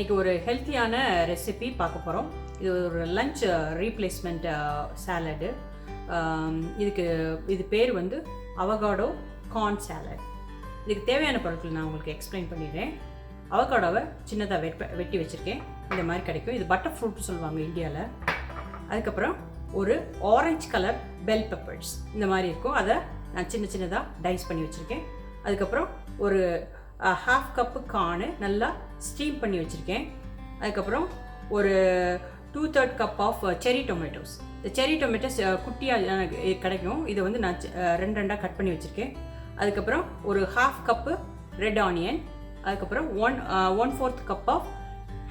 இன்றைக்கி ஒரு ஹெல்த்தியான ரெசிபி பார்க்க போகிறோம். இது ஒரு லஞ்ச் ரீப்ளேஸ்மெண்ட் சாலடு. இது பேர் வந்து அவகாடோ கார்ன் சாலட். இதுக்கு தேவையான பொருட்கள் நான் உங்களுக்கு எக்ஸ்பிளைன் பண்ணிடுறேன். அவகாடோவை சின்னதாக வெட்டி வச்சுருக்கேன். இந்த மாதிரி கிடைக்கும். இது பட்டர் ஃப்ரூட் சொல்லுவாங்க இந்தியாவில். அதுக்கப்புறம் ஒரு ஆரஞ்சு கலர் பெல் பெப்பர்ஸ் இந்த மாதிரி இருக்கும். அதை நான் சின்னதாக டைஸ் பண்ணி வச்சுருக்கேன். அதுக்கப்புறம் ஒரு ஹாஃப் கப்பு கார்னு நல்லா ஸ்டீம் பண்ணி வச்சுருக்கேன். அதுக்கப்புறம் ஒரு 2/3 கப் ஆஃப் செரி டொமேட்டோஸ். இந்த செரி டொமேட்டோஸ் குட்டியாக கிடைக்கும். இதை வந்து நான் ரெண்டாக கட் பண்ணி வச்சுருக்கேன். அதுக்கப்புறம் ஒரு ஹாஃப் கப்பு ரெட் ஆனியன். அதுக்கப்புறம் 1/4 cup of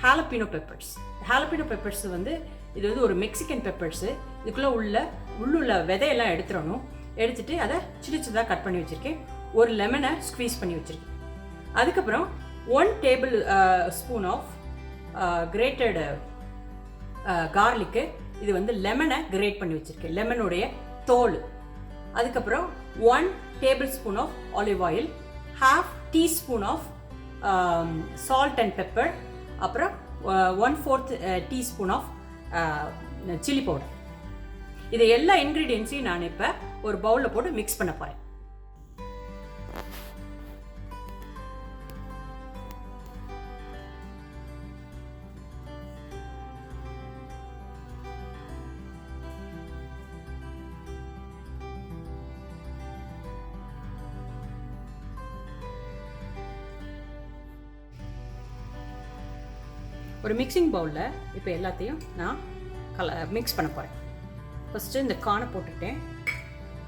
jalapeno peppers. jalapeno peppers வந்து இது வந்து ஒரு மெக்சிகன் பெப்பர்ஸு. இதுக்குள்ளே உள்ள விதையெல்லாம் எடுத்துடணும். எடுத்துகிட்டு அதை சின்னதாக கட் பண்ணி வச்சுருக்கேன். ஒரு லெமனை ஸ்க்வீஸ் பண்ணி வச்சுருக்கேன். அதுக்கப்புறம் 1 tablespoon of grated garlic. இது வந்து லெமனை கிரேட் பண்ணி வச்சுருக்கேன், லெமனுடைய தோல். அதுக்கப்புறம் 1 tablespoon of olive oil, ½ teaspoon of salt and pepper, அப்புறம் 1/4 டீஸ்பூன் ஆஃப் சில்லி பவுடர். இதை எல்லா இன்க்ரீடியன்ஸையும் நான் இப்போ ஒரு பவுலில் போட்டு மிக்ஸ் பண்ண போகிறேன். ஒரு மிக்சிங் பவுலில் இப்போ எல்லாத்தையும் நான் மிக்ஸ் பண்ண போகிறேன். ஃபஸ்ட்டு இந்த கார்னை போட்டுட்டேன்.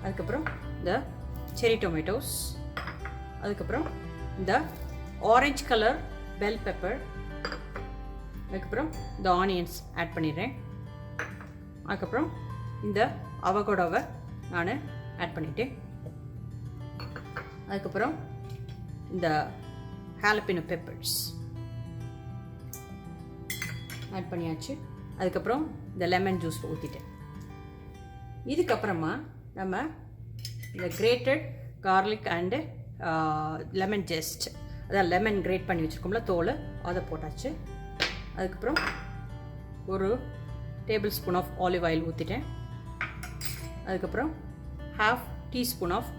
அதுக்கப்புறம் இந்த செரி டொமேட்டோஸ், அதுக்கப்புறம் இந்த ஆரஞ்சு கலர் பெல் பெப்பர், அதுக்கப்புறம் இந்த ஆனியன்ஸ் ஆட் பண்ணிடுறேன். அதுக்கப்புறம் இந்த அவகோடோவை நான் ஆட் பண்ணிட்டேன். அதுக்கப்புறம் இந்த jalapeno பெப்பர்ஸ் ஆட் பண்ணியாச்சு. அதுக்கப்புறம் இந்த லெமன் ஜூஸ் ஊற்றிட்டேன். இதுக்கப்புறமா நம்ம இந்த grated garlic and lemon zest, அதான் லெமன் கிரேட் பண்ணி வச்சுருக்கோம்ல தோல், அதை போட்டாச்சு. அதுக்கப்புறம் ஒரு tablespoon of olive oil ஊற்றிட்டேன். அதுக்கப்புறம் ½ teaspoon of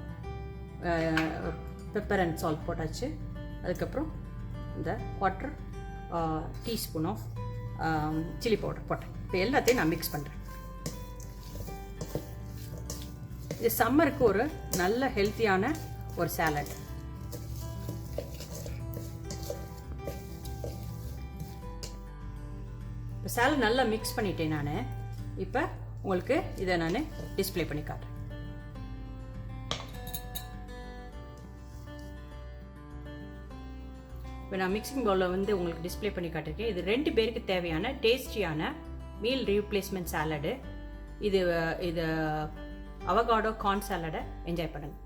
pepper and salt போட்டாச்சு. அதுக்கப்புறம் இந்த 1/4 டீஸ்பூன் ஆஃப் சில்லி பவுடர் போட்டேன். இப்போ எல்லாத்தையும் நான் மிக்ஸ் பண்ணுறேன். இது சம்மருக்கு ஒரு நல்ல ஹெல்த்தியான ஒரு சாலட். இப்போ சாலட் நல்லா மிக்ஸ் பண்ணிட்டேன் நான். இப்போ உங்களுக்கு இதை நான் டிஸ்பிளே பண்ணி காட்டுறேன். இப்போ நான் மிக்சிங் பவுலில் வந்து உங்களுக்கு டிஸ்பிளே பண்ணி காட்டிருக்கேன். இது 2 பேருக்கு தேவையான டேஸ்டியான மீல் ரீப்ளேஸ்மெண்ட் சாலடு. இது அவகாடோ கார்ன் சாலடை என்ஜாய் பண்ணுங்கள்.